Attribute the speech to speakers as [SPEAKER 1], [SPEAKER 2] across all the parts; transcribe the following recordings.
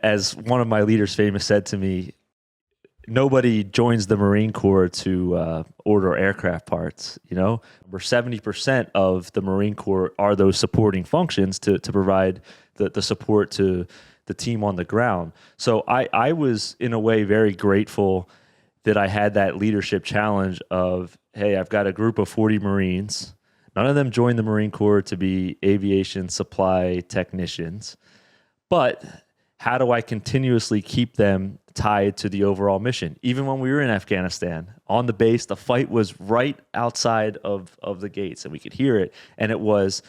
[SPEAKER 1] as one of my leaders famous said to me, nobody joins the Marine Corps to order aircraft parts. Where 70% of the Marine Corps are those supporting functions to provide the support to the team on the ground. So I was in a way very grateful that I had that leadership challenge of, hey, I've got a group of 40 Marines. None of them joined the Marine Corps to be aviation supply technicians. But how do I continuously keep them tied to the overall mission? Even when we were in Afghanistan, on the base, the fight was right outside of the gates, and we could hear it. And it was,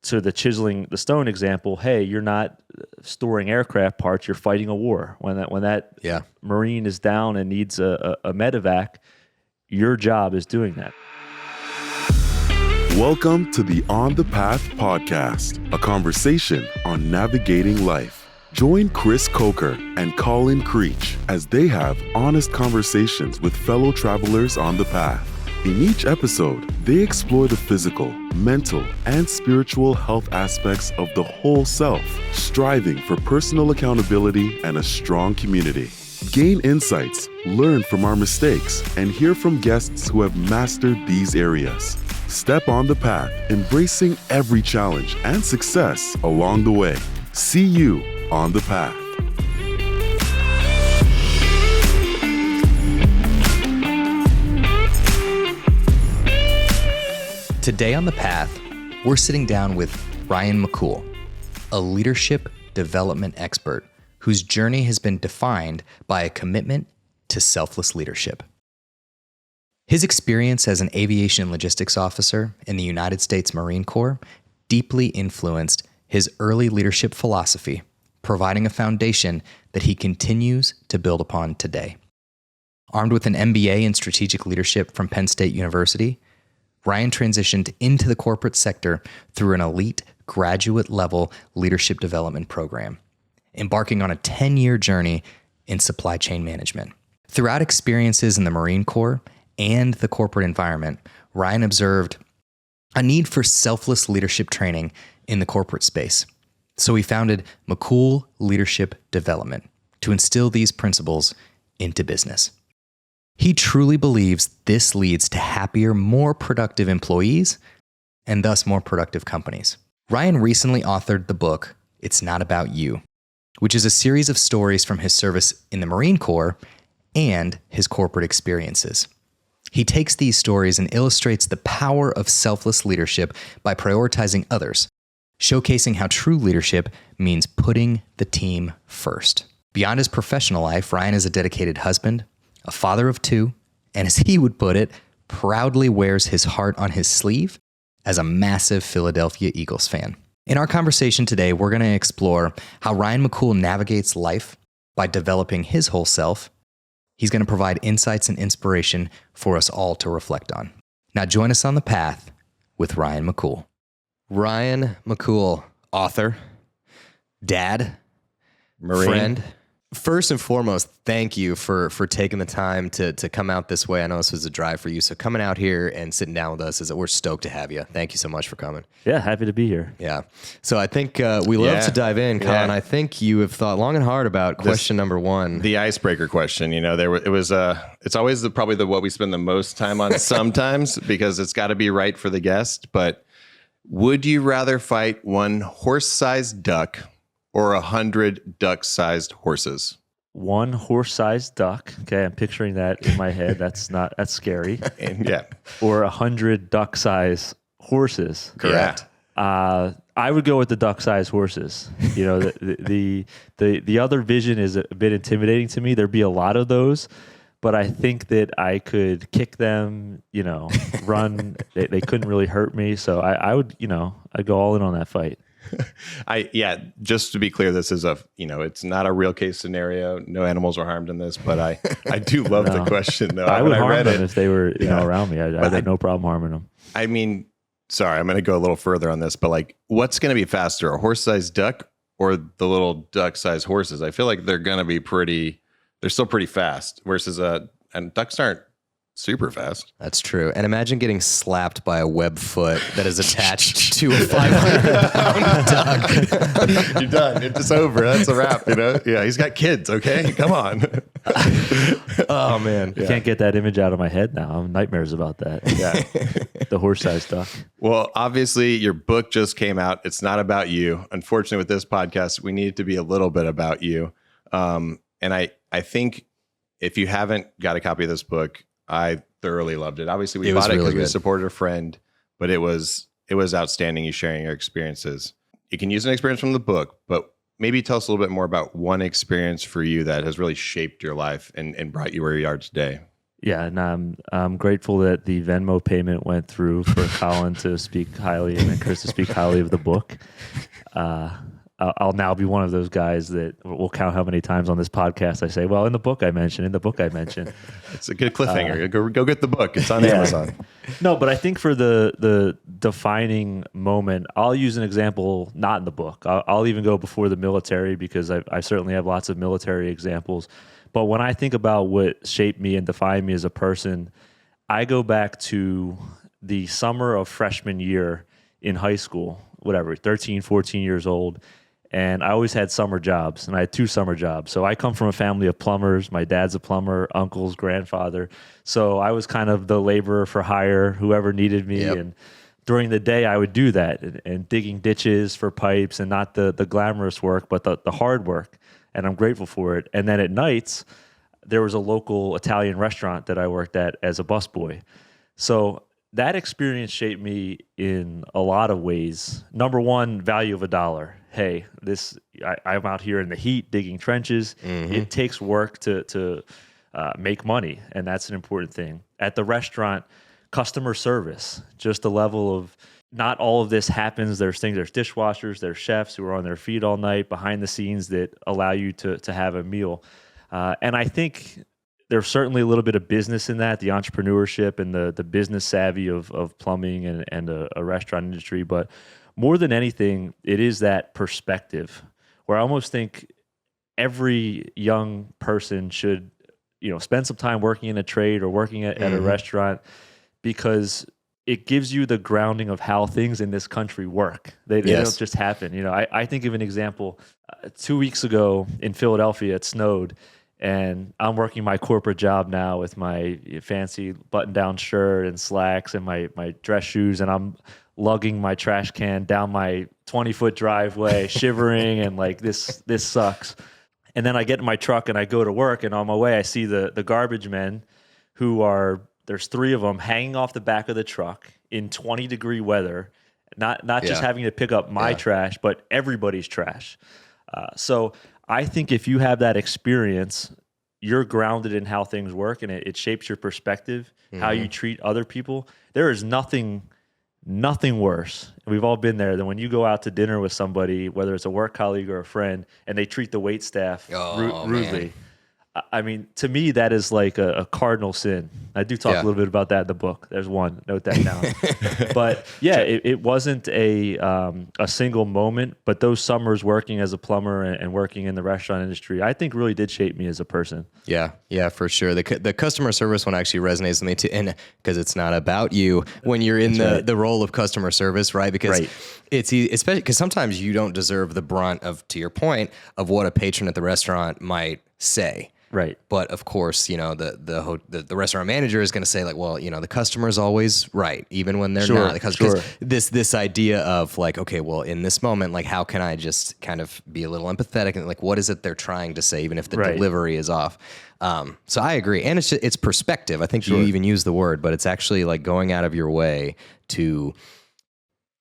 [SPEAKER 1] to the chiseling the stone example, hey, you're not storing aircraft parts, you're fighting a war. When that Marine is down and needs a medevac, your job is doing that.
[SPEAKER 2] Welcome to the On the Path podcast, a conversation on navigating life. Join Chris Coker and Colin Creech as they have honest conversations with fellow travelers on the path. In each episode, they explore the physical, mental, and spiritual health aspects of the whole self, striving for personal accountability and a strong community. Gain insights, learn from our mistakes, and hear from guests who have mastered these areas. Step on the path, embracing every challenge and success along the way. See you on the path.
[SPEAKER 3] Today on The Path, we're sitting down with Ryan McCool, a leadership development expert whose journey has been defined by a commitment to selfless leadership. His experience as an aviation logistics officer in the United States Marine Corps deeply influenced his early leadership philosophy, providing a foundation that he continues to build upon today. Armed with an MBA in strategic leadership from Penn State University, Ryan transitioned into the corporate sector through an elite graduate-level leadership development program, embarking on a 10-year journey in supply chain management. Throughout experiences in the Marine Corps and the corporate environment, Ryan observed a need for selfless leadership training in the corporate space. So he founded McCool Leadership Development to instill these principles into business. He truly believes this leads to happier, more productive employees and thus more productive companies. Ryan recently authored the book, It's Not About You, which is a series of stories from his service in the Marine Corps and his corporate experiences. He takes these stories and illustrates the power of selfless leadership by prioritizing others, showcasing how true leadership means putting the team first. Beyond his professional life, Ryan is a dedicated husband, a father of two, and as he would put it, proudly wears his heart on his sleeve as a massive Philadelphia Eagles fan. In our conversation today, we're going to explore how Ryan McCool navigates life by developing his whole self. He's going to provide insights and inspiration for us all to reflect on. Now join us on the path with Ryan McCool. Ryan McCool, author, dad,
[SPEAKER 4] Marine.
[SPEAKER 3] friend. First and foremost, thank you for taking the time to come out this way. I know this was a drive for you, so coming out here and sitting down with us, we're stoked to have you. Thank you so much for coming.
[SPEAKER 1] Yeah, happy to be here.
[SPEAKER 3] Yeah. So I think we love to dive in, Colin. I think you have thought long and hard about question number one.
[SPEAKER 4] The icebreaker question, it's always probably what we spend the most time on sometimes because it's got to be right for the guest. But would you rather fight one horse-sized duck or 100 duck-sized horses?
[SPEAKER 1] One horse-sized duck. Okay, I'm picturing that in my head. That's scary. Or 100 duck-sized horses.
[SPEAKER 3] Correct.
[SPEAKER 1] Yeah. I would go with the duck-sized horses. The other vision is a bit intimidating to me. There'd be a lot of those, but I think that I could kick them. Run. They couldn't really hurt me. So I'd go all in on that fight.
[SPEAKER 4] Just to be clear, this is it's not a real case scenario. No animals are harmed in this, but I do love the question though.
[SPEAKER 1] I would harm them if they were, around me. I had no problem harming them. I
[SPEAKER 4] mean, sorry, I'm going to go a little further on this, but what's going to be faster, a horse-sized duck or the little duck-sized horses? I feel like they're going to be they're still pretty fast versus and ducks aren't super fast.
[SPEAKER 3] That's true. And imagine getting slapped by a web foot that is attached to a 500-pound duck.
[SPEAKER 4] You're done. It's over. That's a wrap, you know? Yeah, he's got kids, okay? Come on.
[SPEAKER 3] Oh, man.
[SPEAKER 1] I can't get that image out of my head now. I'm nightmares about that.
[SPEAKER 4] Yeah.
[SPEAKER 1] The horse-sized duck.
[SPEAKER 4] Well, obviously, your book just came out. It's not about you. Unfortunately, with this podcast, we need it to be a little bit about you. And I think if you haven't got a copy of this book, I thoroughly loved it. Obviously, we bought it because we supported a friend, but it was outstanding, you sharing your experiences. You can use an experience from the book, but maybe tell us a little bit more about one experience for you that has really shaped your life and brought you where you are today.
[SPEAKER 1] Yeah, and I'm grateful that the Venmo payment went through for Colin to speak highly and then Chris to speak highly of the book. I'll now be one of those guys that will count how many times on this podcast I say, well, in the book I mentioned.
[SPEAKER 4] It's a good cliffhanger. Go get the book. It's on Amazon.
[SPEAKER 1] No, but I think for the defining moment, I'll use an example not in the book. I'll even go before the military because I certainly have lots of military examples. But when I think about what shaped me and defined me as a person, I go back to the summer of freshman year in high school, 13, 14 years old. And I always had summer jobs, and I had 2 summer jobs. So I come from a family of plumbers. My dad's a plumber, uncle's grandfather. So I was kind of the laborer for hire, whoever needed me.
[SPEAKER 3] Yep.
[SPEAKER 1] And during the day, I would do that and digging ditches for pipes and not the glamorous work, but the hard work. And I'm grateful for it. And then at nights, there was a local Italian restaurant that I worked at as a busboy. So that experience shaped me in a lot of ways. Number one, value of $1. Hey, I'm out here in the heat digging trenches. Mm-hmm. It takes work to make money, and that's an important thing. At the restaurant, customer service, just the level of not all of this happens. There's dishwashers, there's chefs who are on their feet all night behind the scenes that allow you to have a meal. And I think there's certainly a little bit of business in that, the entrepreneurship and the business savvy of plumbing and a restaurant industry. But more than anything, it is that perspective where I almost think every young person should, spend some time working in a trade or working at a restaurant, because it gives you the grounding of how things in this country work. They don't just happen. I think of an example. 2 weeks ago in Philadelphia, it snowed. And I'm working my corporate job now with my fancy button-down shirt and slacks and my dress shoes, and I'm lugging my trash can down my 20-foot driveway, shivering, and like this sucks. And then I get in my truck and I go to work, and on my way I see the garbage men there's 3 of them hanging off the back of the truck in 20-degree weather, not just having to pick up my trash, but everybody's trash. So I think if you have that experience, you're grounded in how things work, and it shapes your perspective, how you treat other people. There is nothing worse. We've all been there than when you go out to dinner with somebody, whether it's a work colleague or a friend, and they treat the wait staff rudely. Man. I mean, to me, that is like a cardinal sin. I do talk a little bit about that in the book. There's one. Note that down. But yeah, it wasn't a single moment, but those summers working as a plumber and working in the restaurant industry, I think really did shape me as a person.
[SPEAKER 3] Yeah, for sure. The customer service one actually resonates with me too, and because it's not about you when you're in the role of customer service, right? Because it's especially because sometimes you don't deserve the brunt of, to your point, of what a patron at the restaurant might say.
[SPEAKER 1] Right.
[SPEAKER 3] But of course, the restaurant manager is going to say like, well, the customer's always right, even when they're not. Because this idea of like, okay, well, in this moment, like, how can I just kind of be a little empathetic and like, what is it they're trying to say, even if the delivery is off? So I agree. And it's perspective. I think you even use the word, but it's actually like going out of your way to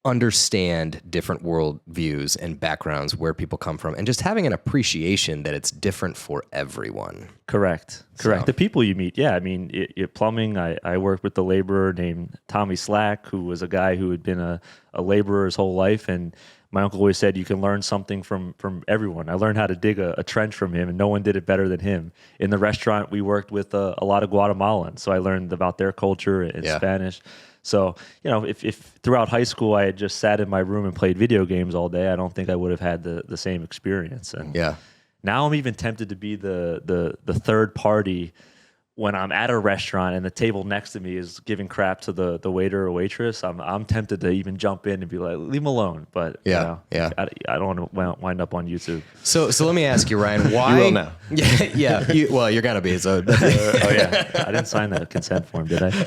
[SPEAKER 3] understand different world views and backgrounds, where people come from, and just having an appreciation that it's different for everyone.
[SPEAKER 1] Correct. The people you meet. Yeah. I mean, plumbing, I worked with the laborer named Tommy Slack, who was a guy who had been a laborer his whole life. And my uncle always said, you can learn something from everyone. I learned how to dig a trench from him, and no one did it better than him. In the restaurant, we worked with a lot of Guatemalans. So I learned about their culture and Spanish. So, if throughout high school I had just sat in my room and played video games all day, I don't think I would have had the same experience. And now I'm even tempted to be the third party when I'm at a restaurant and the table next to me is giving crap to the waiter or waitress, I'm tempted to even jump in and be like, leave them alone. But
[SPEAKER 3] Yeah.
[SPEAKER 1] I don't want to wind up on YouTube.
[SPEAKER 3] So let me ask you, Ryan, why?
[SPEAKER 4] You will now.
[SPEAKER 3] Yeah. You're gonna be. So
[SPEAKER 1] Oh yeah, I didn't sign that consent form, did I?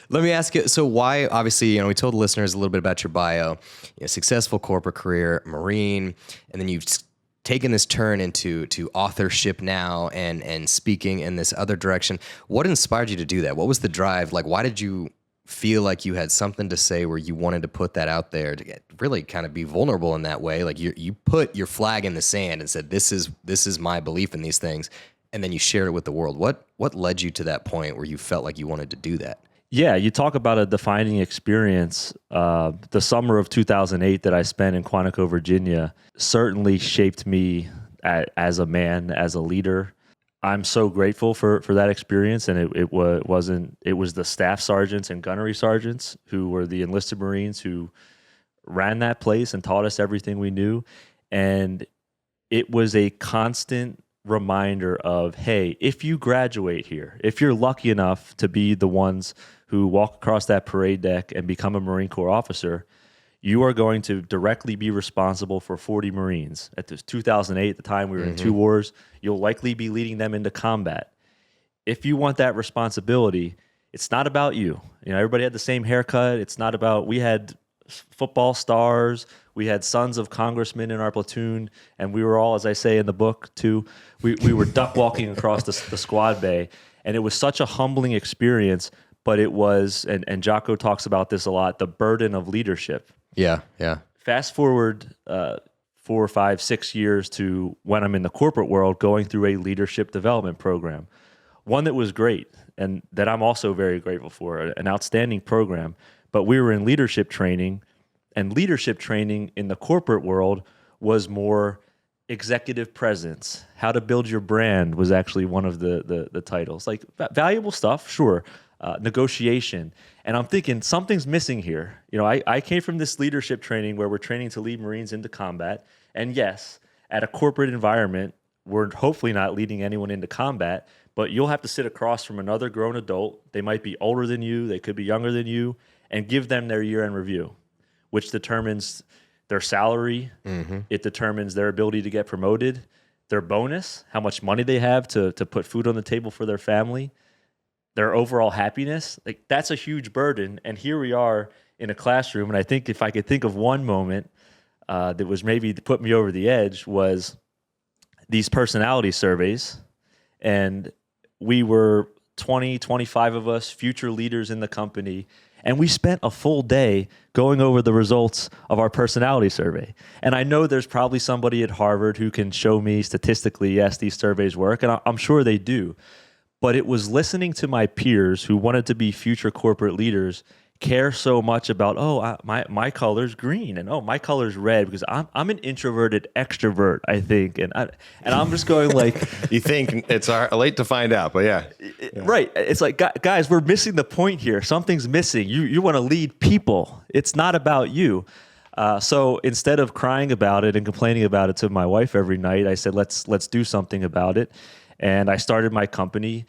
[SPEAKER 3] let me ask you. So why? Obviously, we told the listeners a little bit about your bio. Successful corporate career, Marine, and then you've taken this turn into authorship now and speaking in this other direction. What inspired you to do that? What was the drive? Like, why did you feel like you had something to say where you wanted to put that out there to really kind of be vulnerable in that way? Like you put your flag in the sand and said, this is my belief in these things. And then you shared it with the world. What led you to that point where you felt like you wanted to do that?
[SPEAKER 1] Yeah, you talk about a defining experience. The summer of 2008 that I spent in Quantico, Virginia, certainly shaped me as a man, as a leader. I'm so grateful for that experience, and it was the staff sergeants and gunnery sergeants who were the enlisted Marines who ran that place and taught us everything we knew, and it was a constant reminder of, hey, if you graduate here, if you're lucky enough to be the ones who walk across that parade deck and become a Marine Corps officer, you are going to directly be responsible for 40 Marines. At this 2008, at the time we were in 2 wars, you'll likely be leading them into combat. If you want that responsibility, it's not about you. Everybody had the same haircut. It's not about, we had football stars, we had sons of congressmen in our platoon, and we were all, as I say in the book too, we were duck walking across the squad bay, and it was such a humbling experience. But it was, and Jocko talks about this a lot, the burden of leadership.
[SPEAKER 3] Yeah.
[SPEAKER 1] Fast forward 4, 5, 6 years to when I'm in the corporate world going through a leadership development program. One that was great and that I'm also very grateful for, an outstanding program. But we were in leadership training, and leadership training in the corporate world was more executive presence. How to build your brand was actually one of the titles. Like valuable stuff, sure. Negotiation. And I'm thinking something's missing here. I came from this leadership training where we're training to lead Marines into combat. And yes, at a corporate environment, we're hopefully not leading anyone into combat, but you'll have to sit across from another grown adult. They might be older than you, they could be younger than you, and give them their year-end review, which determines their salary. It determines their ability to get promoted, their bonus, how much money they have to put food on the table for their family, their overall happiness. Like, that's a huge burden. And here we are in a classroom. And I think if I could think of one moment that was maybe to put me over the edge, was these personality surveys. And we were 20, 25 of us, future leaders in the company. And we spent a full day going over the results of our personality survey. And I know there's probably somebody at Harvard who can show me statistically, yes, these surveys work. And I'm sure they do. But it was listening to my peers who wanted to be future corporate leaders care so much about, my color's green, and my color's red, because I'm an introverted extrovert, I think, and I'm just going like,
[SPEAKER 4] You think it's late to find out, but yeah.
[SPEAKER 1] Right. It's like, guys, we're missing the point here. Something's missing. You want to lead people. It's not about you. So instead of crying about it and complaining about it to my wife every night, I said, let's do something about it. And I started my company,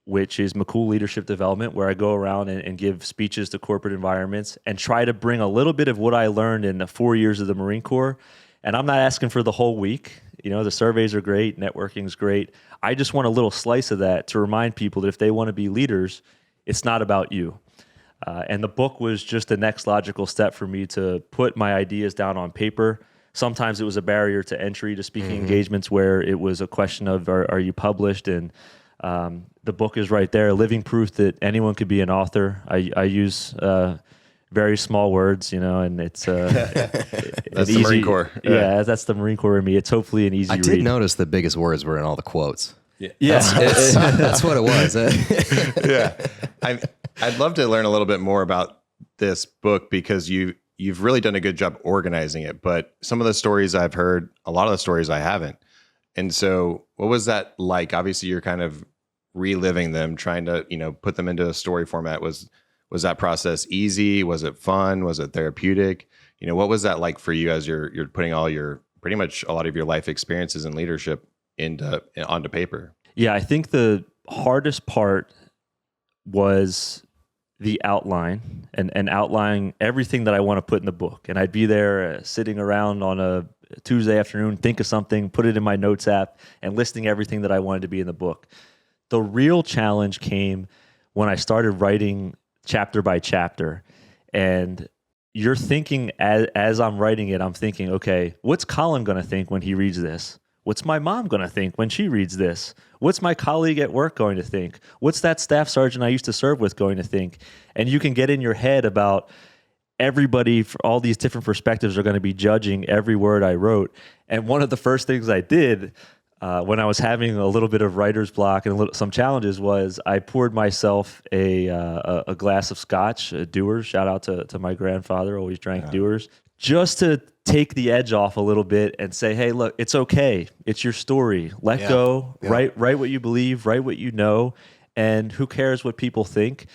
[SPEAKER 1] which is McCool Leadership Development, where I go around and give speeches to corporate environments and try to bring a little bit of what I learned in the 4 years of the Marine Corps. And I'm not asking for the whole week. The surveys are great, networking's great. I just want a little slice of that to remind people that if they want to be leaders, it's not about you. And the book was just the next logical step for me to put my ideas down on paper. Sometimes it was a barrier to entry to speaking engagements where it was a question of, are you published? And the book is right there, living proof that anyone could be an author. I use very small words, and it's
[SPEAKER 4] That's the Marine Corps.
[SPEAKER 1] Yeah, that's the Marine Corps in me. It's hopefully an easy read.
[SPEAKER 3] I did notice the biggest words were in all the quotes.
[SPEAKER 1] Yeah.
[SPEAKER 3] That's what it was.
[SPEAKER 4] Yeah. I'd love to learn a little bit more about this book, because you've really done a good job organizing it, but some of the stories I've heard, a lot of the stories I haven't. And so what was that like? Obviously you're kind of reliving them, trying to, put them into a story format. Was that process easy? Was it fun? Was it therapeutic? What was that like for you as you're putting all your, pretty much a lot of your life experiences and leadership onto paper?
[SPEAKER 1] Yeah, I think hardest part was the outline and outlining everything that I want to put in the book. And I'd be there sitting around on a Tuesday afternoon, think of something, put it in my notes app, and listing everything that I wanted to be in the book. The real challenge came when I started writing chapter by chapter. And you're thinking, as I'm writing it, I'm thinking, okay, what's Colin going to think when he reads this? What's my mom going to think when she reads this? What's my colleague at work going to think? What's that staff sergeant I used to serve with going to think? And you can get in your head about everybody, for all these different perspectives, are going to be judging every word I wrote. And one of the first things I did when I was having a little bit of writer's block and some challenges was I poured myself a glass of scotch, Dewar's. Shout out to my grandfather, always drank Dewar's, just to take the edge off a little bit and say, hey, look, it's okay. It's your story. Let go. Write what you believe. Write what you know. And who cares what people think?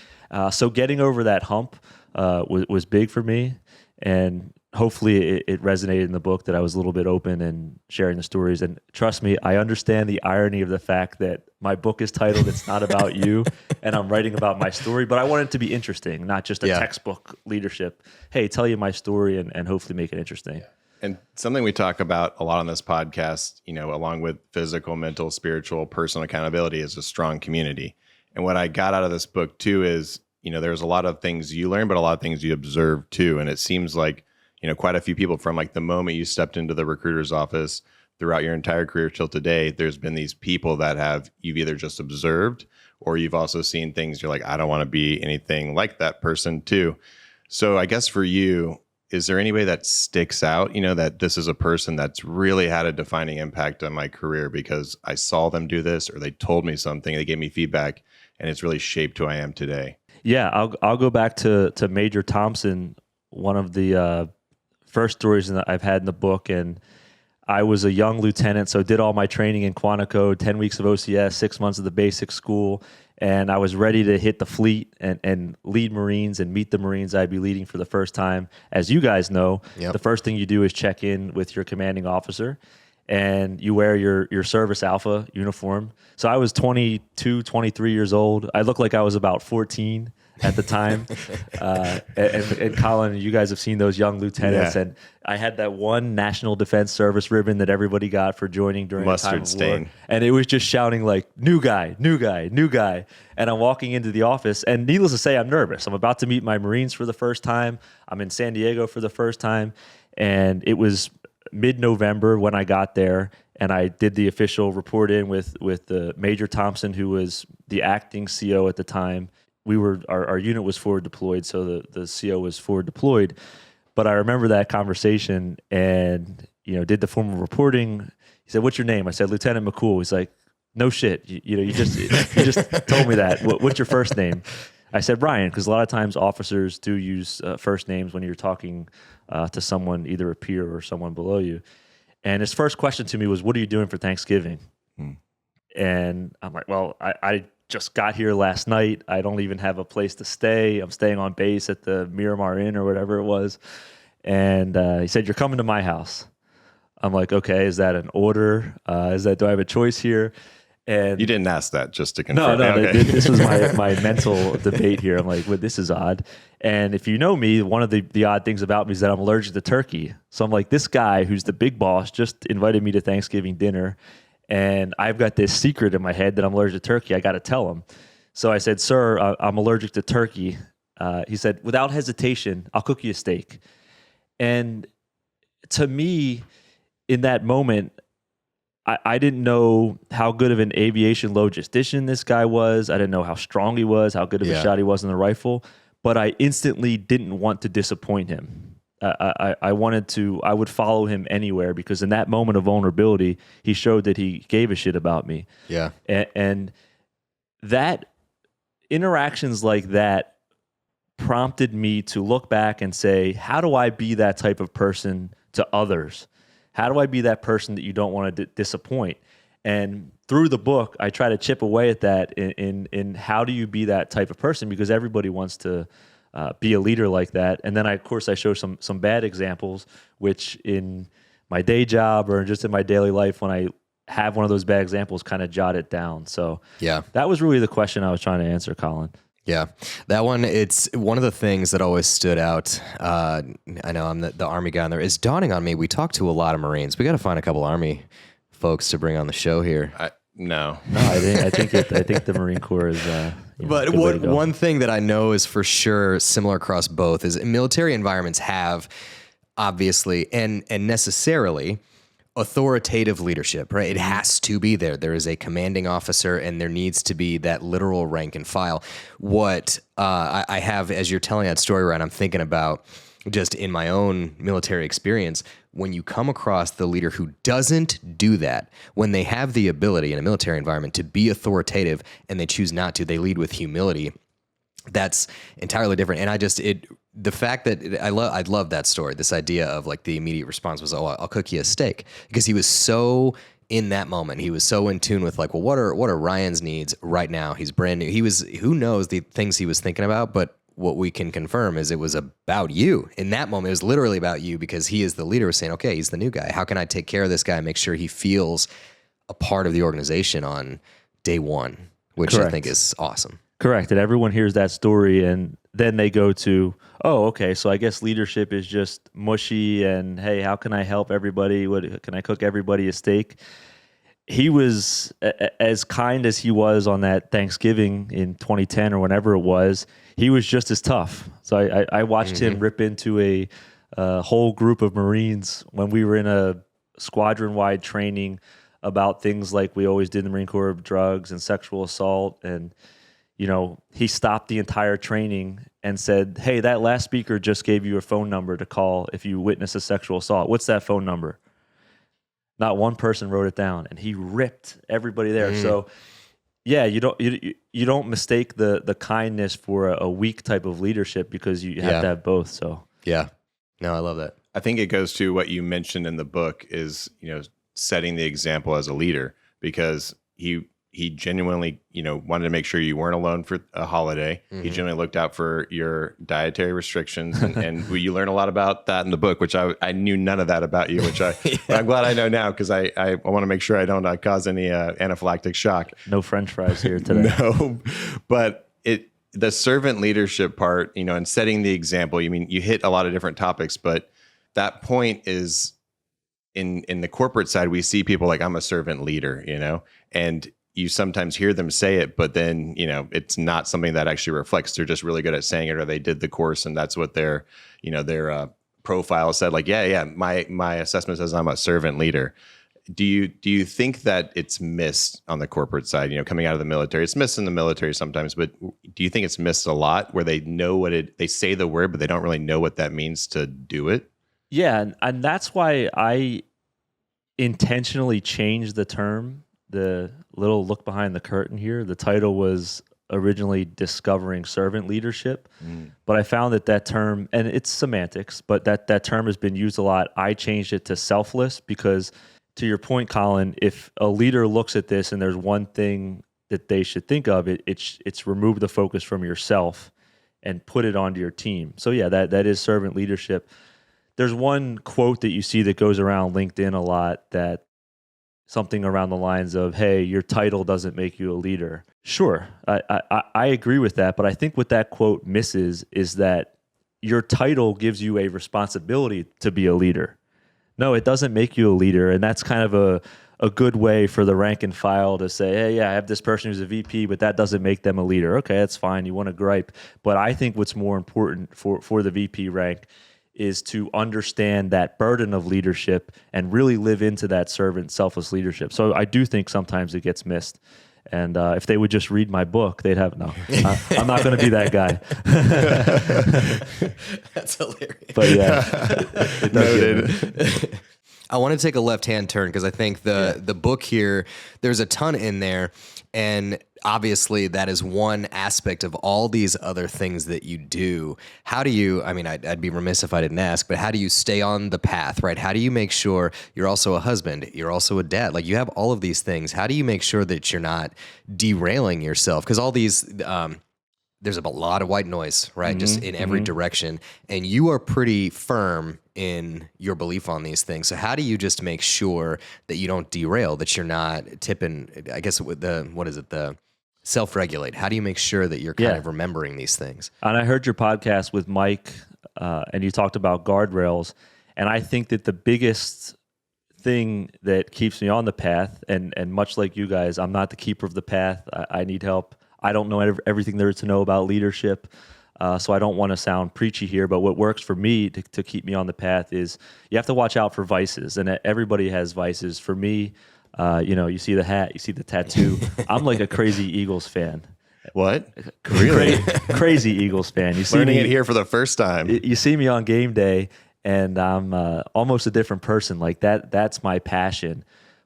[SPEAKER 1] So getting over that hump was big for me. And hopefully it resonated in the book that I was a little bit open and sharing the stories. And trust me, I understand the irony of the fact that my book is titled It's Not About You, and I'm writing about my story, but I want it to be interesting, not just a textbook leadership. Hey, tell you my story and hopefully make it interesting. Yeah.
[SPEAKER 4] And something we talk about a lot on this podcast, along with physical, mental, spiritual, personal accountability, is a strong community. And what I got out of this book too is, there's a lot of things you learn, but a lot of things you observe too. And it seems like, quite a few people from like the moment you stepped into the recruiter's office throughout your entire career till today, there's been these people that you've either just observed or you've also seen things you're like, I don't want to be anything like that person too. So I guess for you, is there any way that sticks out, that this is a person that's really had a defining impact on my career because I saw them do this or they told me something, they gave me feedback, and it's really shaped who I am today?
[SPEAKER 1] Yeah, I'll go back to Major Thompson, one of the first stories that I've had in the book. And I was a young lieutenant, so did all my training in Quantico, 10 weeks of OCS, 6 months of the basic school. And I was ready to hit the fleet and lead Marines and meet the Marines I'd be leading for the first time. As you guys know, the first thing you do is check in with your commanding officer, and you wear your service alpha uniform. So I was 22, 23 years old. I looked like I was about 14 at the time. And Colin, you guys have seen those young lieutenants. And I had that one National Defense Service ribbon that everybody got for joining during the time of
[SPEAKER 4] stain.
[SPEAKER 1] war. And it was just shouting like, new guy, new guy, new guy. And I'm walking into the office, and needless to say, I'm nervous. I'm about to meet my Marines for the first time. I'm in San Diego for the first time. And it was mid-November when I got there, and I did the official report in with Major Thompson, who was the acting CO at the time. Our unit was forward deployed, so the CO was forward deployed. But I remember that conversation and, did the formal reporting. He said, "What's your name?" I said, "Lieutenant McCool." He's like, "No shit. You just told me that. What's your first name?" I said, "Ryan," because a lot of times officers do use first names when you're talking to someone, either a peer or someone below you. And his first question to me was, "What are you doing for Thanksgiving?" And I'm like, "Well, I just got here last night. I don't even have a place to stay. I'm staying on base at the Miramar Inn or whatever it was." And he said, "You're coming to my house." I'm like, "Okay, is that an order? Do I have a choice here?" And
[SPEAKER 4] you didn't ask that, just to confirm.
[SPEAKER 1] No,
[SPEAKER 4] okay.
[SPEAKER 1] This was my mental debate here. I'm like, well, this is odd. And if you know me, one of the odd things about me is that I'm allergic to turkey. So I'm like, this guy who's the big boss just invited me to Thanksgiving dinner, and I've got this secret in my head that I'm allergic to turkey. I got to tell him. So I said, "Sir, I'm allergic to turkey." He said, "Without hesitation, I'll cook you a steak." And to me, in that moment, I didn't know how good of an aviation logistician this guy was. I didn't know how strong he was, how good of a shot he was in the rifle. But I instantly didn't want to disappoint him. I would follow him anywhere, because in that moment of vulnerability, he showed that he gave a shit about me.
[SPEAKER 3] Yeah.
[SPEAKER 1] And that interactions like that prompted me to look back and say, how do I be that type of person to others? How do I be that person that you don't want to disappoint? And through the book, I try to chip away at that in how do you be that type of person, because everybody wants to be a leader like that. And then, of course, I show some bad examples, which in my day job or just in my daily life, when I have one of those bad examples, kind of jot it down. So
[SPEAKER 3] Yeah.
[SPEAKER 1] that was really the question I was trying to answer, Colin.
[SPEAKER 3] Yeah, that one, it's one of the things that always stood out. I know I'm the Army guy on there. It's dawning on me. We talk to a lot of Marines. We got to find a couple Army folks to bring on the show here.
[SPEAKER 4] No.
[SPEAKER 1] No, I think the Marine Corps is.
[SPEAKER 3] But one thing that I know is for sure similar across both is military environments have obviously and necessarily authoritative leadership, right? It has to be there. There is a commanding officer and there needs to be that literal rank and file. What I have, as you're telling that story, Ryan, I'm thinking about just in my own military experience, when you come across the leader who doesn't do that, when they have the ability in a military environment to be authoritative and they choose not to, they lead with humility. That's entirely different. And the fact that I love that story, this idea of like the immediate response was, oh, I'll cook you a steak, because he was so in that moment. He was so in tune with like, well, what are Ryan's needs right now? He's brand new. Who knows the things he was thinking about, but what we can confirm is it was about you in that moment. It was literally about you, because he is the leader, was saying, okay, he's the new guy. How can I take care of this guy and make sure he feels a part of the organization on day one, which
[SPEAKER 1] Correct.
[SPEAKER 3] I think is awesome.
[SPEAKER 1] Correct. And everyone hears that story and then they go to, oh, okay, so I guess leadership is just mushy and, hey, how can I help everybody? Can I cook everybody a steak? He was as kind as he was on that Thanksgiving in 2010 or whenever it was. He was just as tough. So I watched him rip into a whole group of Marines when we were in a squadron-wide training about things like we always did in the Marine Corps, drugs and sexual assault. And he stopped the entire training and said, hey, that last speaker just gave you a phone number to call if you witness a sexual assault. What's that phone number? Not one person wrote it down, and he ripped everybody there. So, yeah, you don't mistake the kindness for a weak type of leadership, because you have to have both. So,
[SPEAKER 3] yeah, no, I love that.
[SPEAKER 4] I think it goes to what you mentioned in the book is, setting the example as a leader, because he genuinely, wanted to make sure you weren't alone for a holiday. He genuinely looked out for your dietary restrictions, and you learn a lot about that in the book, which I knew none of that about you, which I'm glad I know now, because I want to make sure I don't cause any anaphylactic shock.
[SPEAKER 1] No French fries here today.
[SPEAKER 4] No, but the servant leadership part, and setting the example. You hit a lot of different topics, but that point is in the corporate side. We see people like, I'm a servant leader, and you sometimes hear them say it, but then, it's not something that actually reflects. They're just really good at saying it, or they did the course and that's what their profile said. Like, my assessment says I'm a servant leader. Do you think that it's missed on the corporate side, coming out of the military? It's missed in the military sometimes, but do you think it's missed a lot where they know they say the word, but they don't really know what that means to do it?
[SPEAKER 1] Yeah. And that's why I intentionally changed the term. The little look behind the curtain here, the title was originally Discovering Servant Leadership, but I found that term, and it's semantics, but that term has been used a lot. I changed it to selfless, because to your point, Colin, if a leader looks at this and there's one thing that they should think of, it's remove the focus from yourself and put it onto your team. So yeah, that is servant leadership. There's one quote that you see that goes around LinkedIn a lot, that something around the lines of, hey, your title doesn't make you a leader. Sure, I agree with that, but I think what that quote misses is that your title gives you a responsibility to be a leader. No, it doesn't make you a leader, and that's kind of a good way for the rank and file to say, hey, yeah, I have this person who's a VP, but that doesn't make them a leader. Okay, that's fine, you want to gripe. But I think what's more important for the VP rank is to understand that burden of leadership and really live into that servant, selfless leadership. So I do think sometimes it gets missed. And if they would just read my book, they'd have, no, I'm not going to be that guy.
[SPEAKER 3] That's hilarious.
[SPEAKER 1] But yeah, it does.
[SPEAKER 3] I want to take a left-hand turn, because I think the book here, there's a ton in there. And obviously that is one aspect of all these other things that you do. How do you, I'd be remiss if I didn't ask, but how do you stay on the path, right? How do you make sure you're also a husband, you're also a dad? Like, you have all of these things. How do you make sure that you're not derailing yourself? Because all these, there's a lot of white noise, right? Just in every direction. And you are pretty firm in your belief on these things. So how do you just make sure that you don't derail, that you're not tipping, I guess with the self-regulate? How do you make sure that you're kind of remembering these things?
[SPEAKER 1] And I heard your podcast with Mike, and you talked about guardrails. And I think that the biggest thing that keeps me on the path, and much like you guys, I'm not the keeper of the path. I need help. I don't know everything there is to know about leadership, so I don't want to sound preachy here, but what works for me to keep me on the path is you have to watch out for vices, and everybody has vices. For me, you see the hat, you see the tattoo. I'm like a crazy Eagles fan.
[SPEAKER 4] What? Really?
[SPEAKER 1] Crazy Eagles fan. You see
[SPEAKER 4] Learning
[SPEAKER 1] me,
[SPEAKER 4] it here for the first time.
[SPEAKER 1] You see me on game day, and I'm almost a different person. Like that's my passion.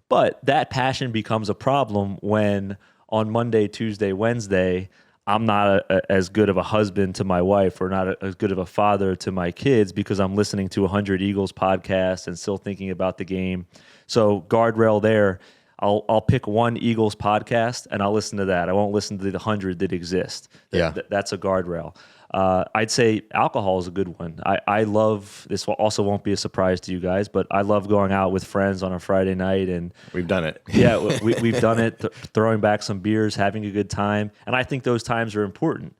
[SPEAKER 1] But that passion becomes a problem when on Monday, Tuesday, Wednesday, I'm not as good of a husband to my wife or not as good of a father to my kids because I'm listening to 100 Eagles podcasts and still thinking about the game. So guardrail there, I'll pick one Eagles podcast and I'll listen to that. I won't listen to the 100 that exist. That's a guardrail. I'd say alcohol is a good one. I love, this also won't be a surprise to you guys, but I love going out with friends on a Friday night. And
[SPEAKER 4] we've done it.
[SPEAKER 1] Yeah, we've done it, throwing back some beers, having a good time. And I think those times are important.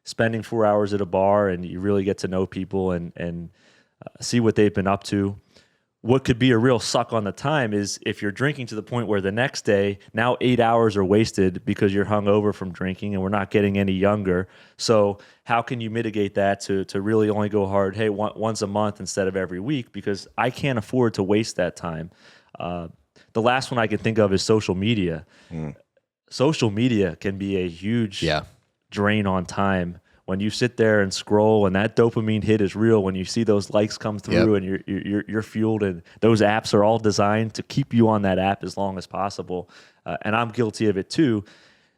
[SPEAKER 1] Spending 4 hours at a bar and you really get to know people and see what they've been up to. What could be a real suck on the time is if you're drinking to the point where the next day, now 8 hours are wasted because you're hungover from drinking and we're not getting any younger. So how can you mitigate that to really only go hard, hey, once a month instead of every week? Because I can't afford to waste that time. The last one I can think of is social media. Social media can be a huge drain on time. When you sit there and scroll and that dopamine hit is real, when you see those likes come through and you're fueled, and those apps are all designed to keep you on that app as long as possible. And I'm guilty of it too.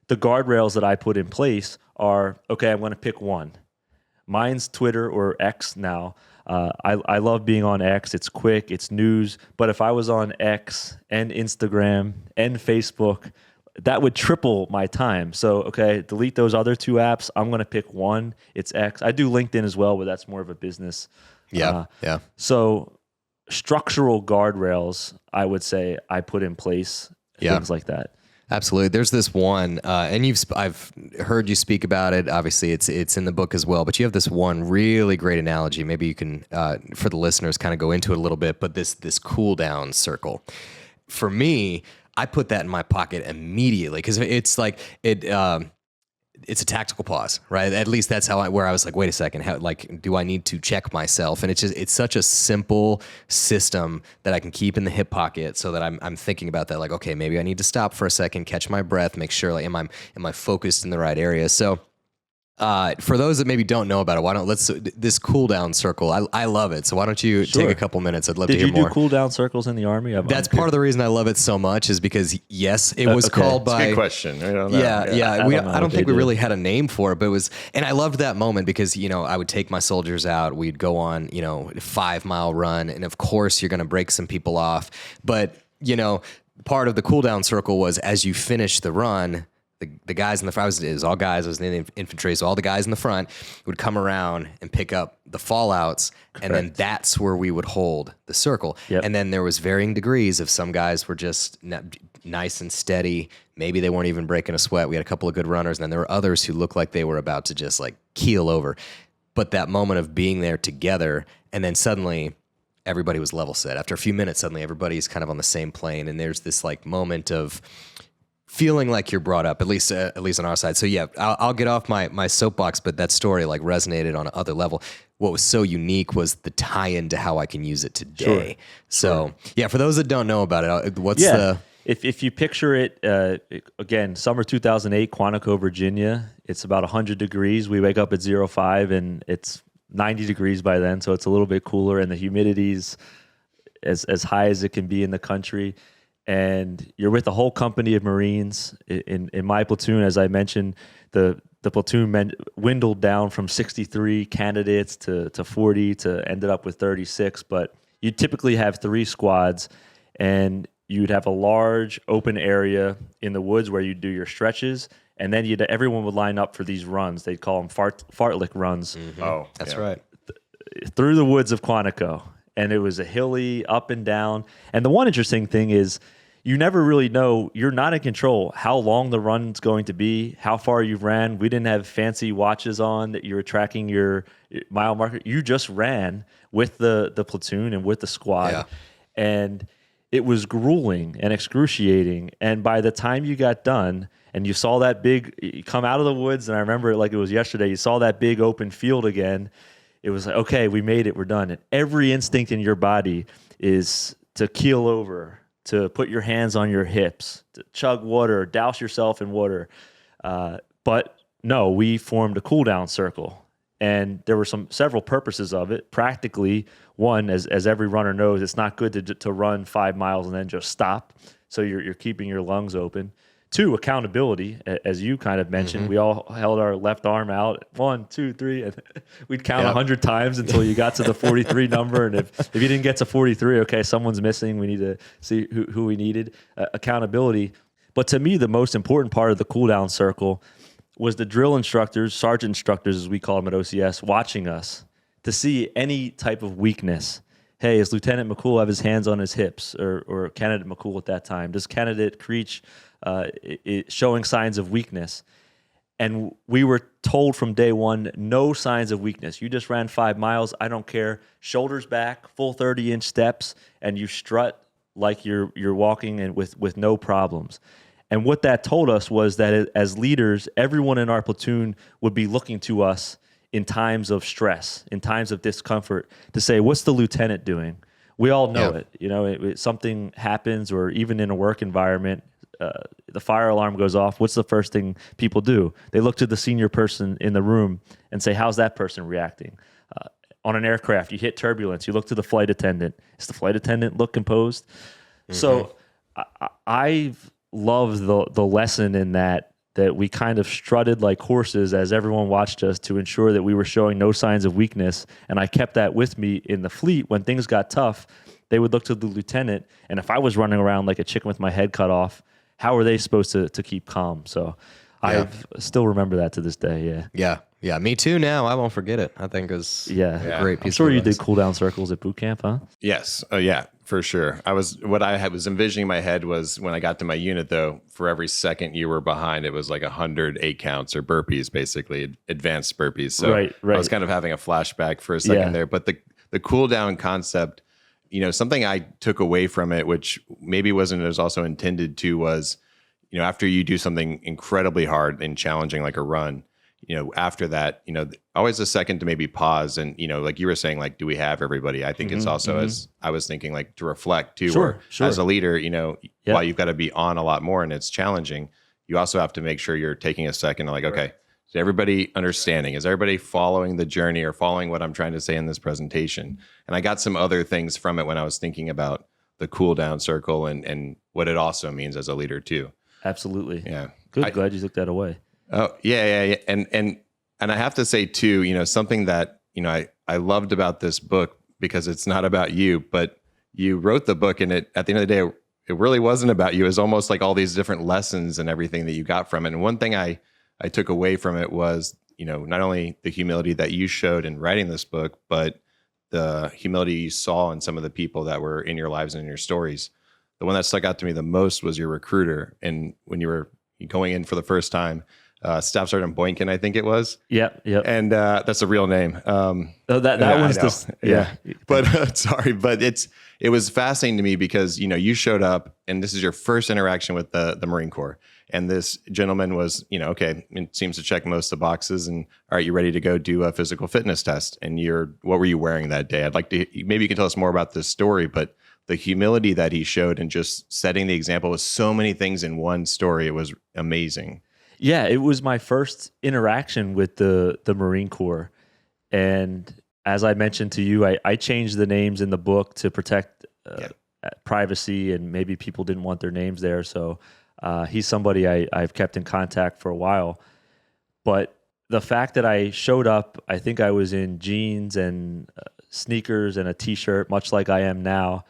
[SPEAKER 1] The guardrails that I put in place are, okay, I'm going to pick one. Mine's Twitter or X now. I love being on X. It's quick, it's news. But if I was on X and Instagram and Facebook, that would triple my time. So, okay, delete those other two apps. I'm going to pick one. It's X. I do LinkedIn as well, but that's more of a business. So structural guardrails, I would say I put in place, things like that.
[SPEAKER 3] Absolutely. There's this one, and I've heard you speak about it. Obviously, it's in the book as well. But you have this one really great analogy. Maybe you can, for the listeners, kind of go into it a little bit. But this cool down circle, for me, I put that in my pocket immediately because it's like it's a tactical pause, right? At least that's where I was like, wait a second, do I need to check myself? And it's such a simple system that I can keep in the hip pocket so that I'm thinking about that. Like, okay, maybe I need to stop for a second, catch my breath, make sure am I focused in the right area? So for those that maybe don't know about it, this cool down circle. I love it. So why don't you take a couple minutes? I'd love to hear more.
[SPEAKER 1] Did you do cool down circles in the Army?
[SPEAKER 3] That's part of the reason I love it so much is because it was called by.
[SPEAKER 4] It's a good question. I don't know.
[SPEAKER 3] I don't think we really had a name for it, but it was, and I loved that moment because I would take my soldiers out. We'd go on a 5-mile run, and of course you're going to break some people off, but part of the cool down circle was as you finish the run. The guys in the front, it was all guys, I was in the infantry, so all the guys in the front would come around and pick up the fallouts, and then that's where we would hold the circle. And then there was varying degrees of some guys were just nice and steady. Maybe they weren't even breaking a sweat. We had a couple of good runners, and then there were others who looked like they were about to just like keel over. But that moment of being there together, and then suddenly everybody was level set. After a few minutes, suddenly everybody's kind of on the same plane, and there's this like moment of feeling like you're brought up, at least on our side. So I'll get off my soapbox, but that story like resonated on another level. What was so unique was the tie-in to how I can use it today. So for those that don't know about it, what's the...
[SPEAKER 1] If you picture it, again, summer 2008, Quantico, Virginia, it's about 100 degrees. We wake up at 05 and it's 90 degrees by then, so it's a little bit cooler, and the humidity's as high as it can be in the country. And you're with a whole company of Marines. In my platoon, as I mentioned, the platoon dwindled down from 63 candidates to 40 to ended up with 36. But you typically have 3 squads, and you'd have a large open area in the woods where you do your stretches, And then everyone would line up for these runs. They'd call them fartlek runs
[SPEAKER 4] Oh,
[SPEAKER 3] That's
[SPEAKER 4] yeah.
[SPEAKER 3] right.
[SPEAKER 1] through the woods of Quantico. And it was a hilly up and down. And the one interesting thing is you never really know. You're not in control how long the run's going to be, how far you've ran. We didn't have fancy watches on that you were tracking your mile marker. You just ran with the platoon and with the squad.
[SPEAKER 3] Yeah.
[SPEAKER 1] And it was grueling and excruciating. And by the time you got done and you saw that you come out of the woods, and I remember it like it was yesterday, you saw that big open field again. It was like, okay, we made it, we're done. And every instinct in your body is to keel over, to put your hands on your hips, to chug water, douse yourself in water. But no, we formed a cool down circle. And there were several purposes of it. Practically, one, as every runner knows, it's not good to run 5 miles and then just stop. So you're keeping your lungs open. 2, accountability, as you kind of mentioned. We all held our left arm out, 1, 2, 3, and we'd count 100 times until you got to the 43 number. And if you didn't get to 43, okay, someone's missing. We need to see who we needed. Accountability. But to me, the most important part of the cool down circle was the drill instructors, sergeant instructors, as we call them at OCS, watching us to see any type of weakness. Hey, is Lieutenant McCool have his hands on his hips, or Candidate McCool at that time? Does Candidate Creech showing signs of weakness? And we were told from day one, no signs of weakness. You just ran 5 miles. I don't care. Shoulders back, full 30-inch steps, and you strut like you're walking and with no problems. And what that told us was that as leaders, everyone in our platoon would be looking to us in times of stress, in times of discomfort, to say, what's the lieutenant doing? We all know it. You know, something happens, or even in a work environment, the fire alarm goes off. What's the first thing people do? They look to the senior person in the room and say, how's that person reacting? On an aircraft, you hit turbulence. You look to the flight attendant. Does the flight attendant look composed? So I've loved the lesson in that we kind of strutted like horses as everyone watched us to ensure that we were showing no signs of weakness. And I kept that with me in the fleet. When things got tough, they would look to the lieutenant. And if I was running around like a chicken with my head cut off, how are they supposed to keep calm? So I still remember that to this day.
[SPEAKER 3] Yeah, me too now. I won't forget it. I think it was a great piece
[SPEAKER 1] I'm sure
[SPEAKER 3] of
[SPEAKER 1] you
[SPEAKER 3] advice.
[SPEAKER 1] did cool down circles at boot camp, huh?
[SPEAKER 4] Yes. Oh, yeah, for sure. What I was envisioning in my head was when I got to my unit, though, for every second you were behind, it was like 100 8 counts or burpees, basically advanced burpees. So
[SPEAKER 1] Right.
[SPEAKER 4] I was kind of having a flashback for a second
[SPEAKER 1] Yeah.
[SPEAKER 4] there. But the cool down concept, something I took away from it, which maybe wasn't as also intended to, was, after you do something incredibly hard and challenging like a run, after that, always a second to maybe pause and, like you were saying, like, do we have everybody? I think it's also, as I was thinking, like, to reflect too,
[SPEAKER 1] Sure.
[SPEAKER 4] as a leader, while you've got to be on a lot more and it's challenging, you also have to make sure you're taking a second and like, okay, is everybody understanding? Is everybody following the journey or following what I'm trying to say in this presentation? And I got some other things from it when I was thinking about the cool down circle and what it also means as a leader too.
[SPEAKER 1] Absolutely.
[SPEAKER 4] Yeah.
[SPEAKER 1] Good. Glad you took that away.
[SPEAKER 4] Oh, yeah. And I have to say too, something that, I loved about this book, because it's not about you, but you wrote the book, and at the end of the day, it really wasn't about you. It was almost like all these different lessons and everything that you got from it. And one thing I took away from it was, not only the humility that you showed in writing this book, but the humility you saw in some of the people that were in your lives and in your stories. The one that stuck out to me the most was your recruiter. And when you were going in for the first time, Staff Sergeant Boynton, I think it was.
[SPEAKER 1] Yep.
[SPEAKER 4] And that's a real name.
[SPEAKER 1] That one's
[SPEAKER 4] But sorry, but it was fascinating to me because, you showed up and this is your first interaction with the Marine Corps. And this gentleman was, okay, it seems to check most of the boxes. And all right, you ready to go do a physical fitness test? And what were you wearing that day? I'd like to, maybe you can tell us more about this story, but the humility that he showed and just setting the example with so many things in one story, it was amazing.
[SPEAKER 1] Yeah, it was my first interaction with the Marine Corps. And as I mentioned to you, I changed the names in the book to protect privacy, and maybe people didn't want their names there. So he's somebody I've kept in contact for a while. But the fact that I showed up, I think I was in jeans and sneakers and a T-shirt, much like I am now.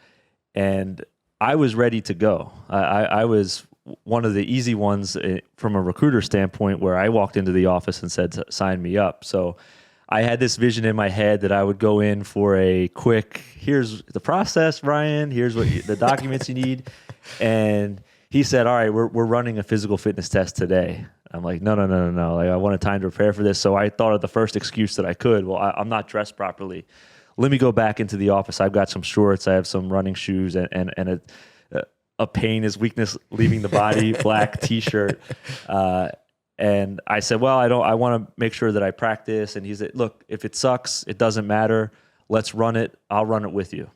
[SPEAKER 1] And I was ready to go. I was one of the easy ones from a recruiter standpoint, where I walked into the office and said, sign me up. So I had this vision in my head that I would go in for a quick, here's the process, Ryan, here's what the documents you need. And he said, all right, we're running a physical fitness test today. I'm like, no. Like, I wanted time to prepare for this. So I thought of the first excuse that I could. Well, I'm not dressed properly. Let me go back into the office. I've got some shorts. I have some running shoes and a pain is weakness leaving the body, black t-shirt. And I said, well, I want to make sure that I practice. And he said, look, if it sucks, it doesn't matter. Let's run it. I'll run it with you.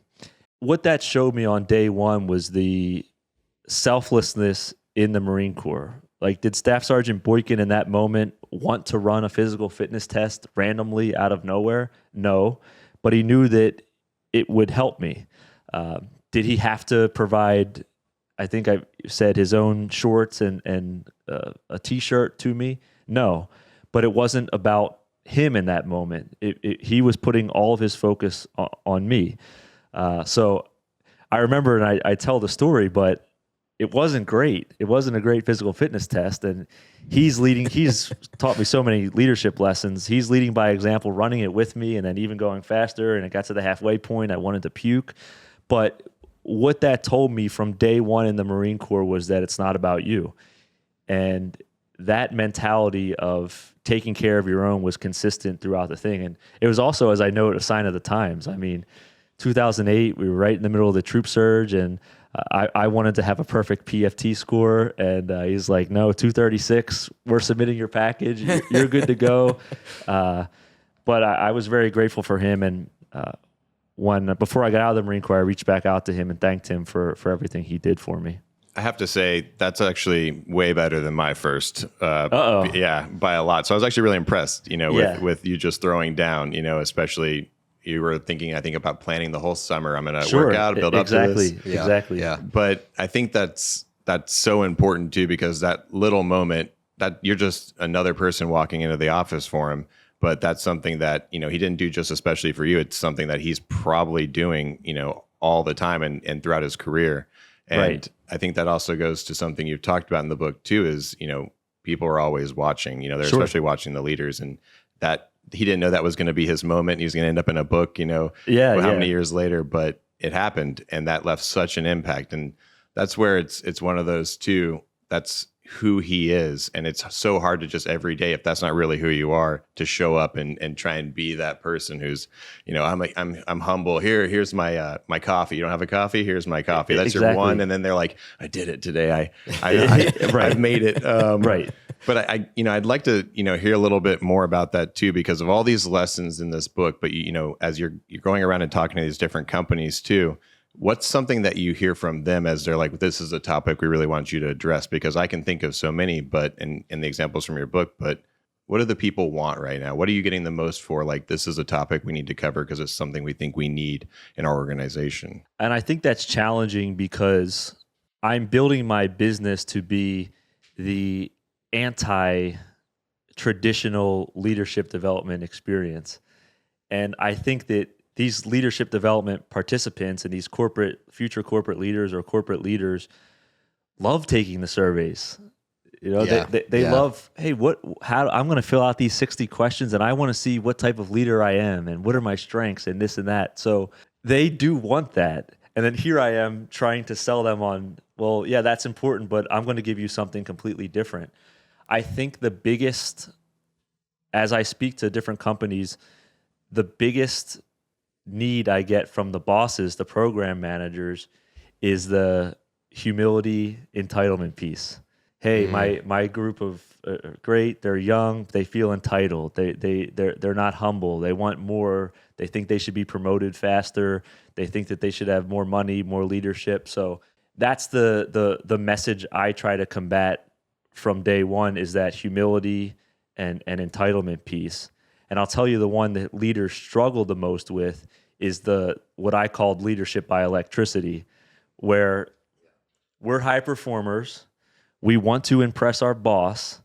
[SPEAKER 1] What that showed me on day one was the selflessness in the Marine Corps. Like, did Staff Sergeant Boykin in that moment want to run a physical fitness test randomly out of nowhere? No, but he knew that it would help me. Did he have to provide, I think I said, his own shorts and a t-shirt to me? No, but it wasn't about him in that moment. He was putting all of his focus on me. So I remember, and I tell the story, but it wasn't great. It wasn't a great physical fitness test. And he's taught me so many leadership lessons. He's leading by example, running it with me, and then even going faster. And it got to the halfway point. I wanted to puke. But what that told me from day one in the Marine Corps was that it's not about you. And that mentality of taking care of your own was consistent throughout the thing. And it was also, as I note, a sign of the times. I mean, 2008, we were right in the middle of the troop surge, and I wanted to have a perfect PFT score, and he's like, no, 236, we're submitting your package, you're good to go. But I was very grateful for him, and before I got out of the Marine Corps, I reached back out to him and thanked him for everything he did for me.
[SPEAKER 4] I have to say, that's actually way better than my first. Yeah, by a lot. So I was actually really impressed, with you just throwing down, especially you were thinking, I think, about planning the whole summer. I'm going to work out, build up to this.
[SPEAKER 1] Exactly.
[SPEAKER 3] Yeah.
[SPEAKER 4] But I think that's so important too, because that little moment, that you're just another person walking into the office for him. But that's something that, he didn't do just especially for you. It's something that he's probably doing, all the time and throughout his career. And
[SPEAKER 1] right.
[SPEAKER 4] I think that also goes to something you've talked about in the book too, is, people are always watching, they're
[SPEAKER 1] Sure.
[SPEAKER 4] especially watching the leaders, and that he didn't know that was going to be his moment. He was going to end up in a book, how many years later, but it happened, and that left such an impact. And that's where it's one of those too. That's who he is. And it's so hard to just every day, if that's not really who you are, to show up and try and be that person who's, I'm humble. Here's my my coffee. You don't have a coffee? Here's my coffee. That's
[SPEAKER 1] Exactly.
[SPEAKER 4] your one. And then they're like, I did it today. I've made it.
[SPEAKER 1] Right.
[SPEAKER 4] But I'd like to, hear a little bit more about that too, because of all these lessons in this book. But as you're going around and talking to these different companies too, what's something that you hear from them as they're like, this is a topic we really want you to address? Because I can think of so many, but in the examples from your book, but what do the people want right now? What are you getting the most for? Like, this is a topic we need to cover because it's something we think we need in our organization.
[SPEAKER 1] And I think that's challenging because I'm building my business to be the anti-traditional leadership development experience. And I think that these leadership development participants and these future corporate leaders or corporate leaders love taking the surveys. They love, hey, I'm going to fill out these 60 questions and I want to see what type of leader I am and what are my strengths and this and that. So they do want that. And then here I am trying to sell them on, well, yeah, that's important, but I'm going to give you something completely different. I think the biggest, as I speak to different companies, the biggest need I get from the bosses, the program managers, is the humility entitlement piece. Hey, my group of great, they're young, they feel entitled, they're not humble, they want more, they think they should be promoted faster, they think that they should have more money, more leadership. So that's the message I try to combat from day one, is that humility and entitlement piece. And I'll tell you, the one that leaders struggle the most with is what I called leadership by electricity, where we're high performers. We want to impress our boss.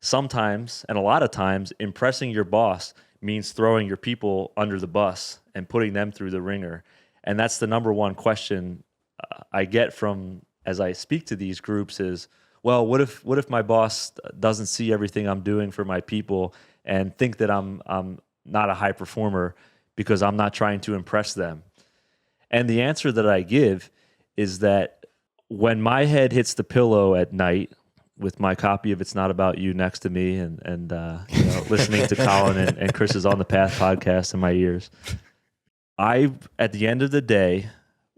[SPEAKER 1] Sometimes, and a lot of times, impressing your boss means throwing your people under the bus and putting them through the ringer. And that's the number one question I get from as I speak to these groups is, well, what if my boss doesn't see everything I'm doing for my people and think that I'm not a high performer because I'm not trying to impress them? And the answer that I give is that when my head hits the pillow at night with my copy of It's Not About You next to me and listening to Colin and Chris's On the Path podcast in my ears, I, at the end of the day,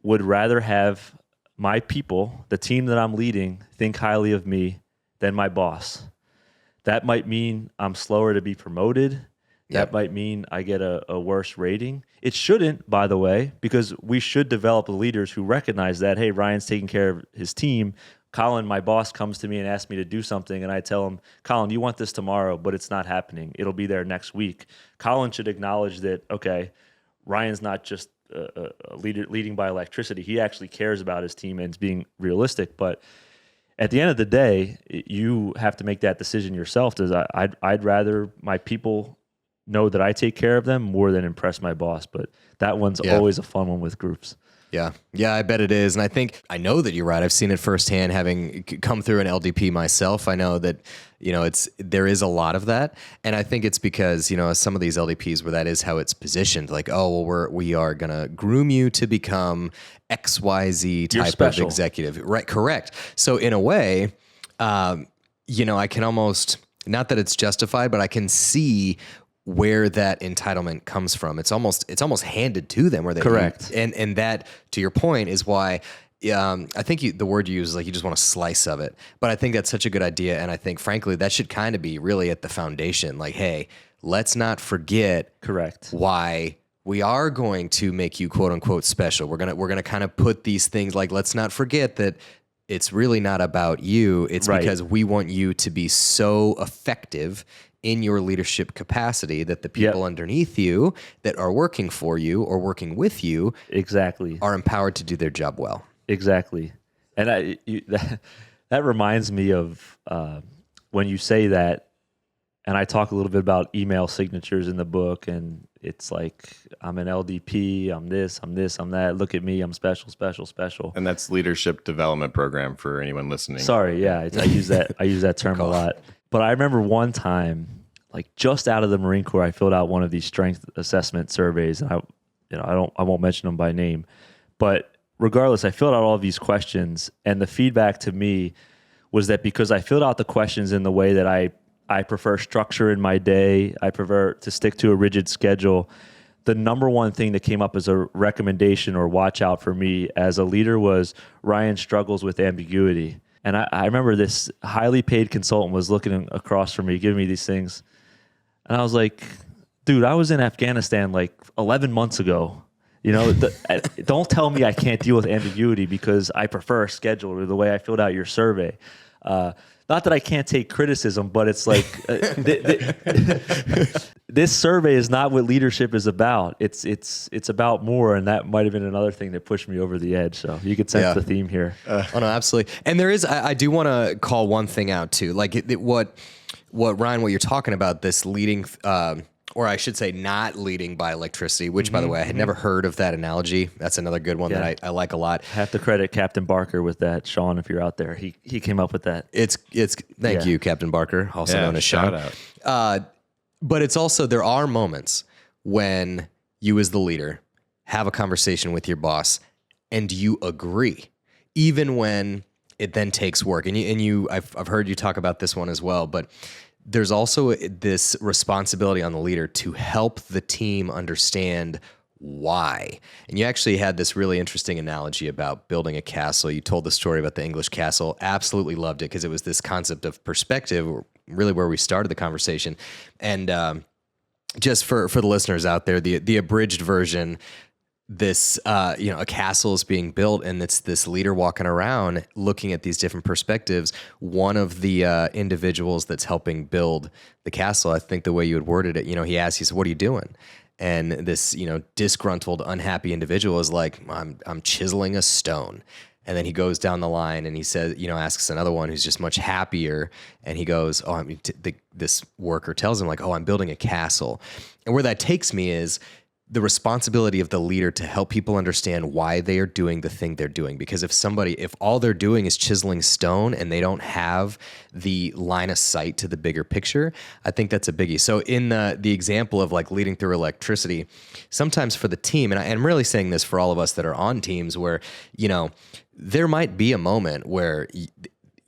[SPEAKER 1] would rather have my people, the team that I'm leading, think highly of me than my boss. That might mean I'm slower to be promoted. That might mean I get a worse rating. It shouldn't, by the way, because we should develop leaders who recognize that, hey, Ryan's taking care of his team. Colin, my boss, comes to me and asks me to do something, and I tell him, Colin, you want this tomorrow, but it's not happening. It'll be there next week. Colin should acknowledge that, okay, Ryan's not just a leader leading by electricity. He actually cares about his team and is being realistic. But at the end of the day, you have to make that decision yourself. I'd rather my people know that I take care of them more than impress my boss. But that one's always a fun one with groups.
[SPEAKER 3] Yeah, I bet it is. And I know that you're right. I've seen it firsthand, having come through an LDP myself. I know that, there is a lot of that. And I think it's because, some of these LDPs where that is how it's positioned, like, oh, well, we are going to groom you to become XYZ type of executive. Right. Correct. So in a way, I can almost, not that it's justified, but I can see where that entitlement comes from. It's almost handed to them where they
[SPEAKER 1] correct.
[SPEAKER 3] And that, to your point, is why I think the word you use is like you just want a slice of it. But I think that's such a good idea, and I think frankly that should kind of be really at the foundation. Like, hey, let's not forget
[SPEAKER 1] correct
[SPEAKER 3] why we are going to make you quote unquote special. We're gonna kind of put these things like, let's not forget that it's really not about you. It's because we want you to be so effective in your leadership capacity that the people underneath you that are working for you or working with you
[SPEAKER 1] exactly
[SPEAKER 3] are empowered to do their job well.
[SPEAKER 1] Exactly. And that reminds me of when you say that, and I talk a little bit about email signatures in the book, and it's like, I'm an LDP, I'm this, I'm that. Look at me, I'm special.
[SPEAKER 4] And that's leadership development program for anyone listening.
[SPEAKER 1] Sorry, I use that term a lot. But I remember one time, like just out of the Marine Corps, I filled out one of these strength assessment surveys, and I won't mention them by name, but regardless, I filled out all of these questions, and the feedback to me was that because I filled out the questions in the way that I prefer structure in my day, I prefer to stick to a rigid schedule, the number one thing that came up as a recommendation or watch out for me as a leader was Ryan struggles with ambiguity. And I remember this highly paid consultant was looking across from me, giving me these things. And I was like, dude, I was in Afghanistan like 11 months ago. Don't tell me I can't deal with ambiguity because I prefer a schedule or the way I filled out your survey. Not that I can't take criticism, but it's like this survey is not what leadership is about. It's about more, and that might have been another thing that pushed me over the edge. So you could sense the theme here.
[SPEAKER 3] Oh no, absolutely. And there is, I do want to call one thing out too. Like what Ryan, what you're talking about, this leading, or I should say not leading by electricity, which by the way, I had never heard of that analogy. That's another good one that I like a lot.
[SPEAKER 1] Have to credit Captain Barker with that. Sean, if you're out there, he came up with that.
[SPEAKER 3] It's thank you, Captain Barker, also known as Sean.
[SPEAKER 4] Shout out.
[SPEAKER 3] But it's also, there are moments when you as the leader have a conversation with your boss and you agree, even when it then takes work. And I've heard you talk about this one as well, but there's also this responsibility on the leader to help the team understand why. And you actually had this really interesting analogy about building a castle. You told the story about the English castle. Absolutely loved it because it was this concept of perspective, really where we started the conversation. And just for the listeners out there, the abridged version, this a castle is being built, and it's this leader walking around looking at these different perspectives. One of the individuals that's helping build the castle, I think the way you had worded it, he said, "What are you doing?" And this disgruntled, unhappy individual is like, I'm chiseling a stone." And then he goes down the line and he says, asks another one who's just much happier, and he goes, this worker tells him like, "Oh, I'm building a castle." And where that takes me is, the responsibility of the leader to help people understand why they are doing the thing they're doing. Because if all they're doing is chiseling stone and they don't have the line of sight to the bigger picture, I think that's a biggie. So in the example of like leading through electricity, sometimes for the team, and I'm really saying this for all of us that are on teams where, there might be a moment where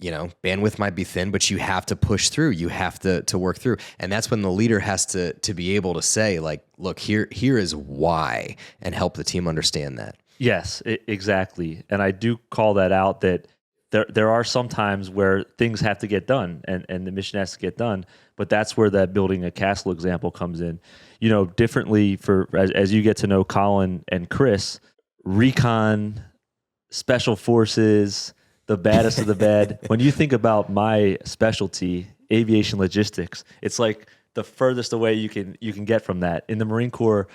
[SPEAKER 3] bandwidth might be thin, but you have to push through. You have to work through. And that's when the leader has to be able to say, like, look, here is why, and help the team understand that.
[SPEAKER 1] Yes, exactly. And I do call that out, that there are some times where things have to get done and the mission has to get done. But that's where that building a castle example comes in. Differently as you get to know Colin and Chris, recon, special forces, the baddest of the bad. When you think about my specialty, aviation logistics, it's like the furthest away you can get from that. In the Marine Corps,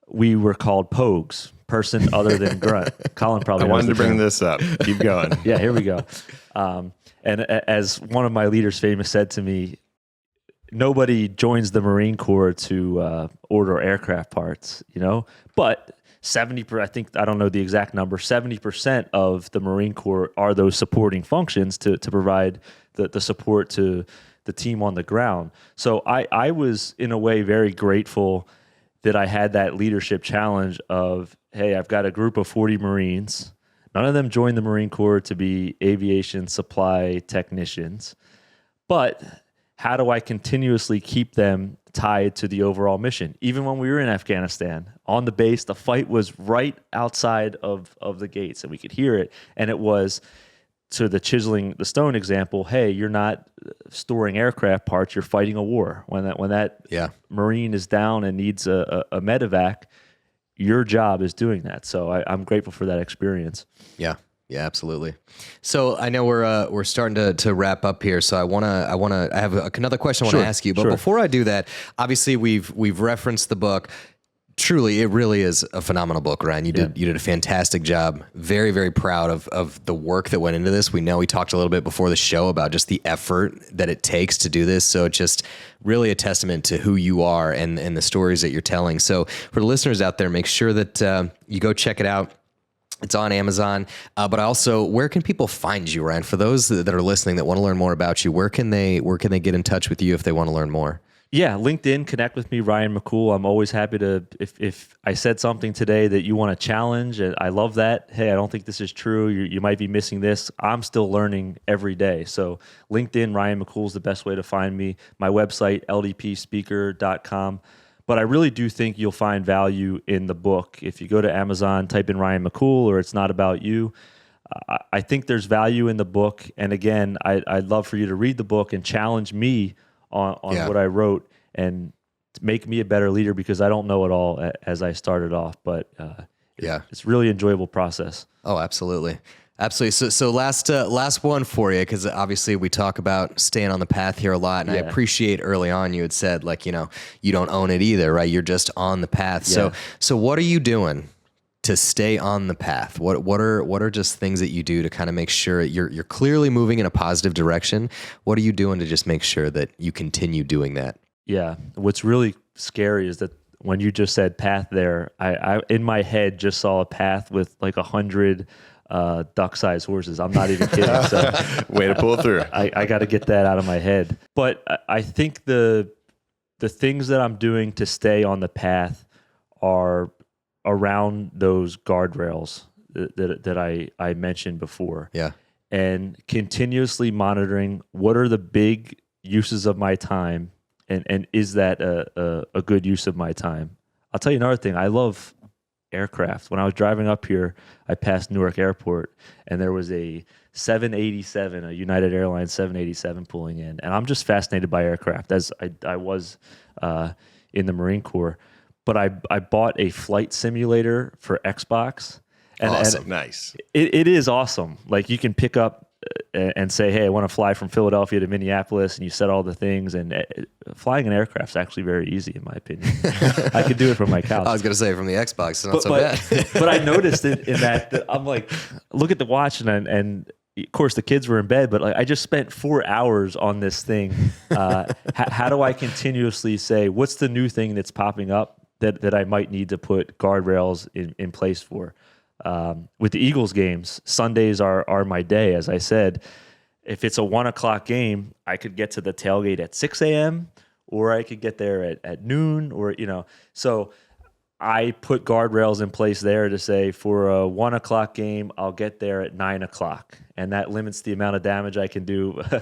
[SPEAKER 1] we were called POGs, person other than grunt. Colin probably
[SPEAKER 4] I wanted to bring
[SPEAKER 1] term.
[SPEAKER 4] this up. Keep going.
[SPEAKER 1] Yeah, here we go. And as one of my leaders famous said to me, nobody joins the Marine Corps to order aircraft parts, but 70%, I don't know the exact number, 70% of the Marine Corps are those supporting functions to provide the support to the team on the ground. So I was, in a way, very grateful that I had that leadership challenge of, hey, I've got a group of 40 Marines. None of them joined the Marine Corps to be aviation supply technicians. But how do I continuously keep them tied to the overall mission? Even when we were in Afghanistan, on the base, the fight was right outside of the gates, and we could hear it. And it was, to the chiseling the stone example, hey, you're not storing aircraft parts, you're fighting a war. When that Marine is down and needs a medevac, your job is doing that. So I'm grateful for that experience.
[SPEAKER 3] Yeah. Yeah, absolutely. So I know we're starting to wrap up here. So I have another question I want to ask you. But before I do that, obviously we've referenced the book. Truly, it really is a phenomenal book, Ryan. You did a fantastic job. Very, very proud of the work that went into this. We talked a little bit before the show about just the effort that it takes to do this. So just really a testament to who you are and the stories that you're telling. So for the listeners out there, make sure that you go check it out. It's on Amazon. But also, where can people find you, Ryan? For those that are listening that want to learn more about you, where can they get in touch with you if they want to learn more?
[SPEAKER 1] Yeah, LinkedIn, connect with me, Ryan McCool. I'm always happy to, if I said something today that you want to challenge, and I love that. Hey, I don't think this is true. You might be missing this. I'm still learning every day. So LinkedIn, Ryan McCool is the best way to find me. My website, ldpspeaker.com. But I really do think you'll find value in the book. If you go to Amazon, type in Ryan McCool or It's Not About You, I think there's value in the book. And again, I'd love for you to read the book and challenge me on what I wrote and make me a better leader, because I don't know it all as I started off. But it's really enjoyable process.
[SPEAKER 3] Oh, absolutely. Absolutely. So last one for you, because obviously we talk about staying on the path here a lot, and I appreciate early on you had said, like, you don't own it either, right? You're just on the path. Yeah. So what are you doing to stay on the path? What are just things that you do to kind of make sure you're clearly moving in a positive direction? What are you doing to just make sure that you continue doing that?
[SPEAKER 1] Yeah. What's really scary is that when you just said path there, I in my head just saw a path with like 100 duck-sized horses. I'm not even kidding. So
[SPEAKER 4] way to pull through.
[SPEAKER 1] I got to get that out of my head. But I think the things that I'm doing to stay on the path are around those guardrails that I mentioned before.
[SPEAKER 3] Yeah.
[SPEAKER 1] And continuously monitoring what are the big uses of my time, and is that a good use of my time? I'll tell you another thing. I love aircraft. When I was driving up here, I passed Newark Airport, and there was a 787, a United Airlines 787 pulling in. And I'm just fascinated by aircraft, as I was in the Marine Corps. But I bought a flight simulator for Xbox. And,
[SPEAKER 4] awesome.
[SPEAKER 1] And
[SPEAKER 4] nice.
[SPEAKER 1] It is awesome. Like, you can pick up and say, hey, I want to fly from Philadelphia to Minneapolis, and you set all the things. And flying an aircraft is actually very easy, in my opinion. I could do it from my couch.
[SPEAKER 3] I was going to say from the Xbox, it's not so bad.
[SPEAKER 1] But I noticed in that I'm like, look at the watch, and of course the kids were in bed, but like, I just spent 4 hours on this thing. How do I continuously say, what's the new thing that's popping up? that I might need to put guardrails in place for. With the Eagles games, Sundays are my day. As I said, if it's a 1 o'clock game, I could get to the tailgate at 6 a.m. or I could get there at noon, or, so I put guardrails in place there to say for a 1 o'clock game, I'll get there at 9 o'clock. And that limits the amount of damage I can do for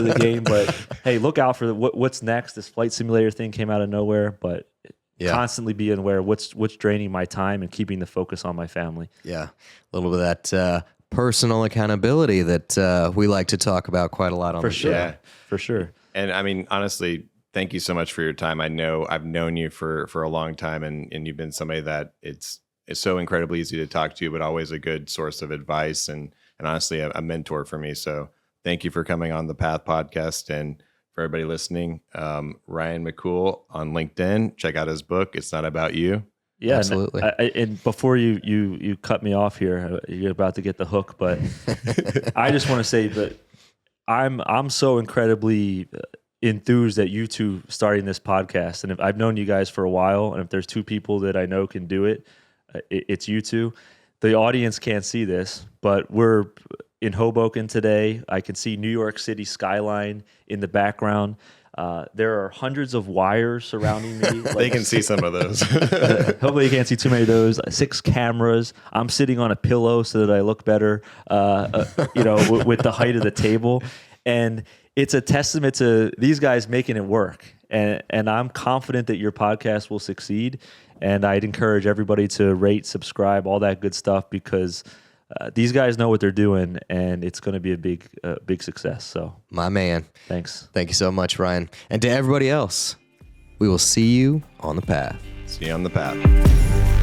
[SPEAKER 1] the game. But hey, look out for what's next. This flight simulator thing came out of nowhere, but constantly being aware of what's draining my time and keeping the focus on my family.
[SPEAKER 5] Yeah. A little bit of that personal accountability that we like to talk about quite a lot on the show.
[SPEAKER 4] Yeah,
[SPEAKER 1] for sure.
[SPEAKER 4] And I mean, honestly, thank you so much for your time. I know I've known you for a long time, and you've been somebody that it's so incredibly easy to talk to, but always a good source of advice and honestly a mentor for me. So thank you for coming on the Path podcast. And for everybody listening, Ryan McCool on LinkedIn, check out his book. It's Not About You.
[SPEAKER 1] Yeah,
[SPEAKER 5] absolutely.
[SPEAKER 1] And before you cut me off here, you're about to get the hook, but I just want to say that I'm so incredibly enthused at you two starting this podcast. And if I've known you guys for a while, and if there's two people that I know can do it, it's you two. The audience can't see this, but we're in Hoboken today. I can see New York City skyline in the background. There are hundreds of wires surrounding me.
[SPEAKER 4] They can see some of those.
[SPEAKER 1] Hopefully you can't see too many of those. 6 cameras. I'm sitting on a pillow so that I look better, with the height of the table. And it's a testament to these guys making it work. And I'm confident that your podcast will succeed. And I'd encourage everybody to rate, subscribe, all that good stuff, because these guys know what they're doing, and it's going to be a big success. So,
[SPEAKER 5] My man.
[SPEAKER 1] thanks.
[SPEAKER 5] Thank you so much, Ryan. And to everybody else, we will see you on the path.
[SPEAKER 4] See you on the path.